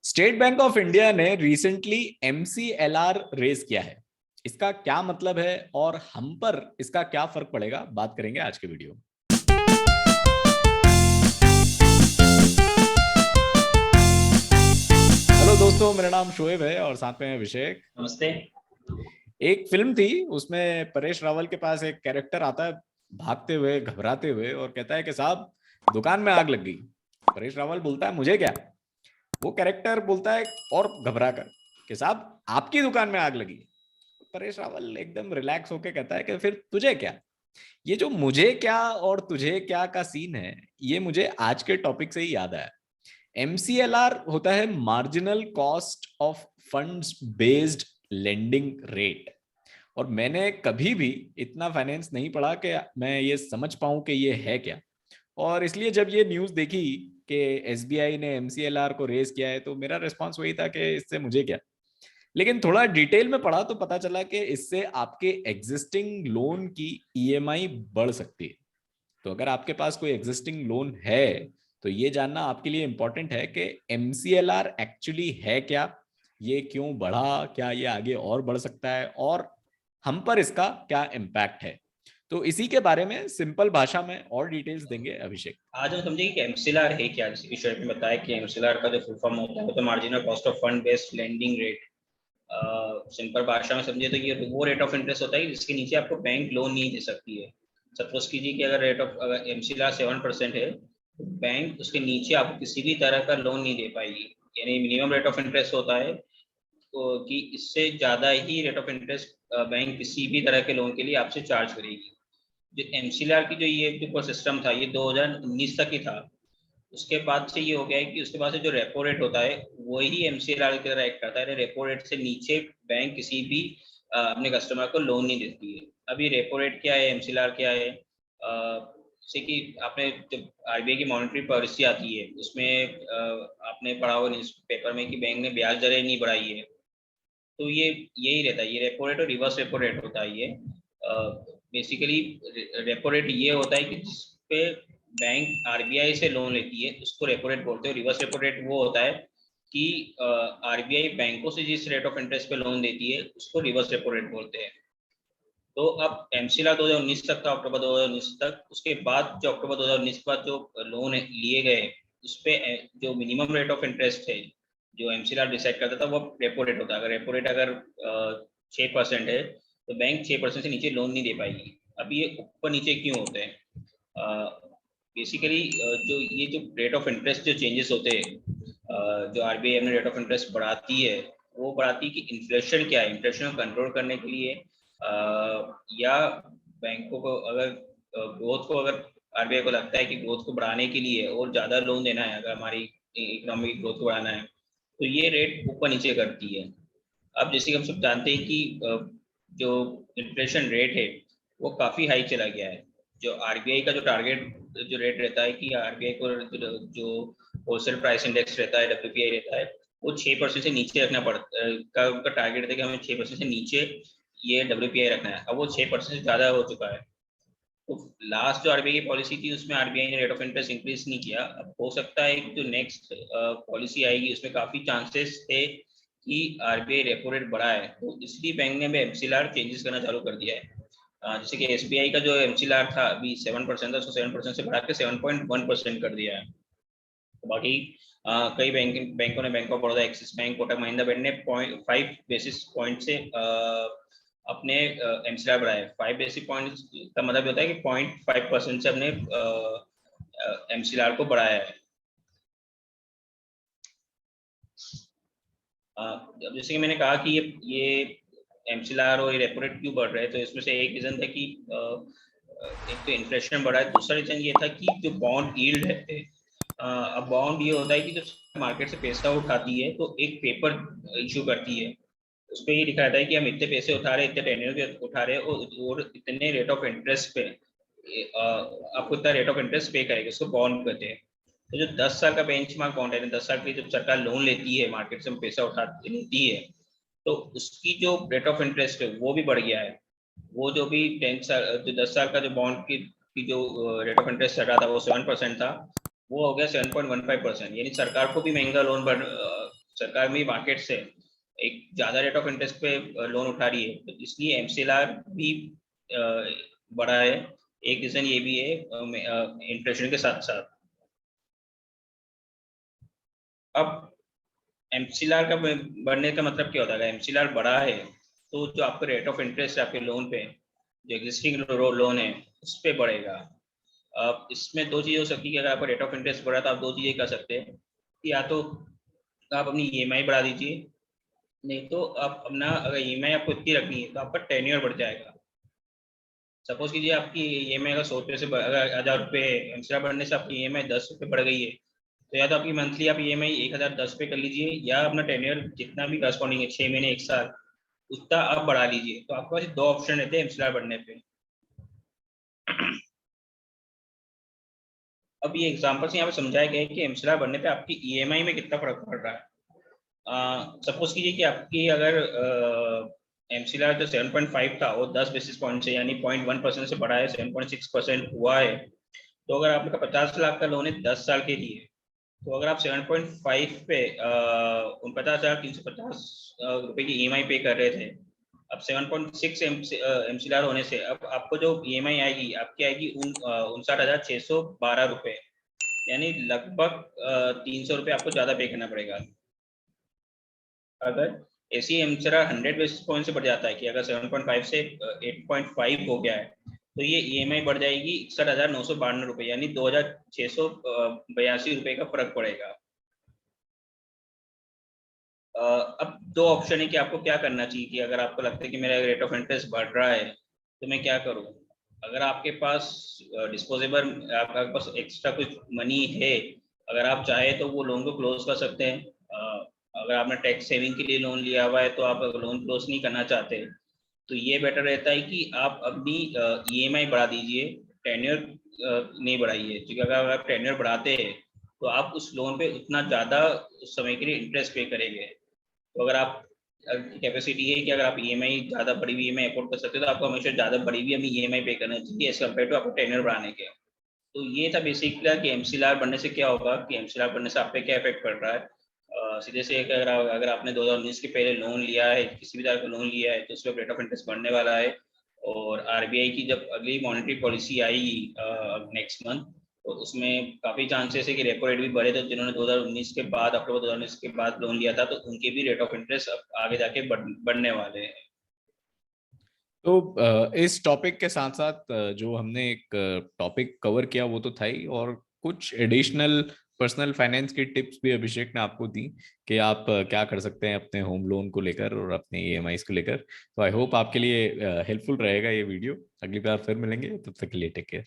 State bank of India ने recently MCLR raise किया है। इसका क्या मतलब है और हम पर इसका क्या फर्क पड़ेगा, बात करेंगे आज के वीडियो में। हेलो दोस्तों, मेरा नाम शोएब है और साथ में अभिषेक। नमस्ते। एक फिल्म थी, उसमें परेश रावल के पास एक कैरेक्टर आता है भागते हुए, घबराते हुए, और कहता है कि साहब दुकान में आग लग गई। परेश रावल बोलता है मुझे क्या। वो कैरेक्टर बोलता है और घबरा कर कि साहब आपकी दुकान में आग लगी। परेश रावल एकदम रिलैक्स होके कहता है कि फिर तुझे क्या। ये जो मुझे क्या और तुझे क्या का सीन है, ये मुझे आज के टॉपिक से ही याद आया। एमसीएलआर होता है marginal cost of funds based lending rate. और मैंने कभी भी इतना फाइनेंस नहीं पढ़ा कि मैं ये समझ पाऊं कि ये है क्या। और इसलिए जब ये न्यूज़ देखी कि एसबीआई ने एमसीएलआर को रेज किया है, तो मेरा रिस्पांस वही था कि इससे मुझे क्या। लेकिन थोड़ा डिटेल में पढ़ा तो पता चला कि इससे आपके एग्जिस्टिंग लोन की ईएमआई बढ़ सकती है। तो अगर आपके पास कोई एग्जिस्टिंग लोन है तो ये जानना आपके लिए इंपॉर्टेंट है कि एमसीएलआर एक्चुअली है क्या, ये क्यों बढ़ा, क्या ये आगे और बढ़ सकता है, और हम पर इसका क्या इम्पैक्ट है। तो इसी के बारे में सिंपल भाषा में और डिटेल्स देंगे अभिषेक। आज हम समझेंगे कि एमसीएलआर है क्या। जैसे कि शोएब ने बताया कि एमसीएलआर का जो फुल फॉर्म होता है वो तो marginal cost of fund based lending rate. Simple भाषा में समझे तो ये वो रेट ऑफ इंटरेस्ट होता है जिसके नीचे आपको बैंक लोन नहीं दे सकती है। सपोज कीजिए कि अगर एमसीएलआर 7% है तो बैंक उसके नीचे आपको किसी भी तरह का लोन नहीं दे पाएगी। यानी मिनिमम रेट ऑफ इंटरेस्ट होता है तो कि इससे ज़्यादा ही रेट ऑफ इंटरेस्ट बैंक किसी भी तरह के लोन के लिए आपसे चार्ज करेगी। जो एमसीएलआर की जो ये जो सिस्टम था ये 2019 तक ही था। उसके बाद से ये हो गया है कि उसके बाद से जो रेपो रेट होता है वही एमसीएलआर की तरह एक्ट करता है। रेपो रेट से नीचे बैंक किसी भी अपने कस्टमर को लोन नहीं देती है। अभी रेपो रेट क्या है, एमसीएलआर क्या है, जैसे कि आपने जब आरबीआई की मॉनेटरी पॉलिसी आती है उसमें आपने पढ़ा होगा न्यूज पेपर में कि बैंक ने ब्याज दरें नहीं बढ़ाई है। तो ये यही रहता है, ये रेपो रेट और रिवर्स रेपो रेट होता है। ये बेसिकली रेपो रेट ये होता है कि जिस पे बैंक आरबीआई से लोन लेती है उसको रेपो रेट बोलते हैं। रिवर्स रेपो रेट वो होता है कि आरबीआई बैंकों से जिस रेट ऑफ इंटरेस्ट पे लोन देती है उसको रिवर्स रेपो रेट बोलते हैं। तो अब एमसीएलआर 2019 तक था, अक्टूबर 2019 तक। उसके बाद जो अक्टूबर 2019 के बाद जो लोन लिए गए उस पे जो मिनिमम रेट ऑफ इंटरेस्ट है जो एमसीएलआर डिसाइड करता था वो रेपो रेट होता है। अगर रेपो रेट अगर 6% है तो बैंक 6% से नीचे लोन नहीं दे पाएगी। अब ये ऊपर नीचे क्यों होते हैं? बेसिकली जो रेट ऑफ इंटरेस्ट जो चेंजेस होते हैं, जो आरबीआई अपने रेट ऑफ इंटरेस्ट बढ़ाती है वो बढ़ाती है कि इन्फ्लेशन क्या है, इन्फ्लेशन को कंट्रोल करने के लिए या बैंकों को अगर ग्रोथ को अगर आरबीआई को लगता है कि ग्रोथ को बढ़ाने के लिए और ज़्यादा लोन देना है, अगर हमारी इकोनॉमिक ग्रोथ को बढ़ाना है तो ये रेट ऊपर नीचे करती है। अब जैसे कि हम सब जानते हैं कि जो इन्फ्लेशन रेट है वो काफ़ी हाई चला गया है। जो आरबीआई का जो टारगेट जो रेट रहता है कि आरबीआई को जो होलसेल प्राइस इंडेक्स रहता है डब्ल्यूपीआई रहता है वो 6% से नीचे रखना पड़ता है। उनका टारगेट है कि हमें 6% से नीचे ये डब्ल्यूपीआई रखना है। अब वो 6% से ज़्यादा हो चुका है। तो लास्ट जो आरबीआई की पॉलिसी थी उसमें आरबीआई ने रेट ऑफ इंटरेस्ट इंक्रीज नहीं किया। अब हो सकता है कि जो नेक्स्ट पॉलिसी आएगी उसमें काफ़ी चांसेस थे कि आरबीआई रेपो रेट बढ़ाए, तो इसलिए बैंक ने एमसीएलआर चेंजेस करना चालू कर दिया है। जैसे कि एसबीआई का जो एमसीएलआर था अभी 7% था, उसको 7% से बढ़ा के 7.1% कर दिया है। तो बाकी कई बैंकों ने, bank of Baroda, axis bank, Kotak Mahindra bank ने 0.5 बेसिस पॉइंट से अपने एमसीएलआर बढ़ाए। 5 बेसिस पॉइंट का मतलब होता है कि 0.5% से अपने एमसीएलआर को बढ़ाया है। जैसे कि मैंने कहा कि ये एमसीएलआर और रेपो रेट क्यों बढ़ रहे हैं, तो इसमें से एक रीजन था कि एक तो इन्फ्लेशन बढ़ा है, दूसरा रीजन ये था कि जो बॉन्ड यील्ड रहते हैं, अब बॉन्ड ये होता है कि जब मार्केट से पैसा उठाती है तो एक पेपर इशू करती है। उस पर ये लिखा रहता है कि हम इतने पैसे उठा रहे हैं, इतने टेन्योर के उठा रहे हैं और इतने रेट ऑफ इंटरेस्ट पे आपको इतना रेट ऑफ इंटरेस्ट पे करेगा, उसको बॉन्ड कहते हैं। तो जो 10 साल का बेंचमार्क बॉन्ड है, 10 साल के जब सरकार लोन लेती है, मार्केट से पैसा उठा लेती है, तो उसकी जो रेट ऑफ इंटरेस्ट है वो भी बढ़ गया है। वो जो भी 10 साल का जो बॉन्ड की जो रेट ऑफ इंटरेस्ट चल रहा था वो 7% था, वो हो गया 7.15%। यानी सरकार को भी महंगा लोन सरकार भी मार्केट से एक ज्यादा रेट ऑफ इंटरेस्ट पे लोन उठा रही है, तो इसलिए एमसीएलआर भी बढ़ा है। एक रीजन ये भी है इन्फ्लेशन के साथ साथ। अब एमसीएलआर का बढ़ने का मतलब क्या होता है? एमसीएलआर बढ़ा है तो जो आपका रेट ऑफ इंटरेस्ट है आपके लोन पे, जो एग्जिस्टिंग लोन है उस पर बढ़ेगा। अब इसमें दो चीज़ हो सकती है कि अगर आपका रेट ऑफ इंटरेस्ट बढ़ा तो आप दो चीज़ें कर सकते हैं, या तो आप अपनी ईएमआई बढ़ा दीजिए, नहीं तो आप अपना, अगर ईएमआई आपको इतनी रखनी है तो आपका टेन्योर बढ़ जाएगा। सपोज कीजिए आपकी ईएमआई अगर 100 रुपये से अगर 1000 रुपये एमसीएलआर बढ़ने से आपकी ईएमआई 10 रुपये बढ़ गई है, तो या तो आपकी मंथली आप ईएमआई 1010 रुपये कर लीजिए, या अपना टेन्योर जितना भी करस्पॉन्डिंग है 6 महीने 1 साल उतना आप बढ़ा लीजिए। तो आपके पास दो ऑप्शन रहते हैं एमसीएलआर बढ़ने पे। अब ये एग्जांपल से यहाँ पे समझाया गया है कि एमसीएलआर बढ़ने पे आपकी ईएमआई में कितना फर्क पड़ रहा है। सपोज कीजिए कि आपकी अगर एमसीएलआर जो 7.5 था वो 10 बेसिस पॉइंट से यानी 0.1% से बढ़ा है, 7.6% हुआ है। तो अगर आपका 50 लाख का लोन है 10 साल के लिए, तो अगर आप 7.5 पे 49,350 रुपए की ईएमआई पे कर रहे थे, अब 7.6 एमसीएलआर होने से अब आपको जो ईएमआई आएगी आपकी आएगी 59,612 रुपए, यानी लगभग 300 रुपये आपको ज्यादा पे करना पड़ेगा। अगर ऐसी एमसीएलआर 100 बेसिस पॉइंट से बढ़ जाता है कि अगर 7.5 से 8.5 हो गया है, तो ये ईएमआई बढ़ जाएगी 61,992 रुपए, यानी 2,682 रुपए का फर्क पड़ेगा। अब दो ऑप्शन है कि आपको क्या करना चाहिए, कि अगर आपको लगता है कि मेरा रेट ऑफ इंटरेस्ट बढ़ रहा है तो मैं क्या करूं। अगर आपके पास डिस्पोजेबल, आपके पास एक्स्ट्रा कुछ मनी है, अगर आप चाहे तो वो लोन को क्लोज कर सकते हैं। अगर आपने टैक्स सेविंग के लिए लोन लिया हुआ है तो आप अगर लोन क्लोज नहीं करना चाहते तो ये बेटर रहता है कि आप अपनी ईएमआई बढ़ा दीजिए, टेन्योर नहीं बढ़ाइए, क्योंकि अगर आप टेन्योर बढ़ाते हैं तो आप उस लोन पे उतना ज़्यादा उस समय के लिए इंटरेस्ट पे करेंगे। तो अगर आप कैपेसिटी है कि अगर आप ईएमआई ज़्यादा बड़ी हुई ईएमआई अफोर्ड कर सकते हो तो आपको हमेशा ज़्यादा बड़ी हुई अपनी ईएमआई पे करना चाहिए एज कम्पेयर टू आपको टेन्योर बढ़ाने के। तो ये था बेसिकली कि एमसीएलआर बढ़ने से क्या होगा, कि एमसीएलआर बढ़ने से आप पे क्या इफेक्ट पड़ रहा है। सीधे से अगर आपने 2019 के पहले लोन लिया है, किसी भी तरह का लोन लिया है, तो उसका रेट ऑफ इंटरेस्ट बढ़ने वाला है। और आरबीआई की जब अगली मॉनेटरी पॉलिसी आएगी नेक्स्ट मंथ, तो उसमें काफ़ी चांसेस है कि रेपो रेट भी बढ़े। तो जिन्होंने 2019 के बाद, अक्टूबर 2019 के बाद लोन लिया था, तो उनके भी रेट ऑफ इंटरेस्ट आगे जाके बढ़ने वाले हैं। तो इस टॉपिक के साथ साथ जो हमने एक टॉपिक कवर किया वो तो था ही, और कुछ एडिशनल पर्सनल फाइनेंस की टिप्स भी अभिषेक ने आपको दी कि आप क्या कर सकते हैं अपने होम लोन को लेकर और अपने ईएमआईज को लेकर। तो आई होप आपके लिए हेल्पफुल रहेगा ये वीडियो। अगली बार फिर मिलेंगे, तब तक के लिए टेक केयर।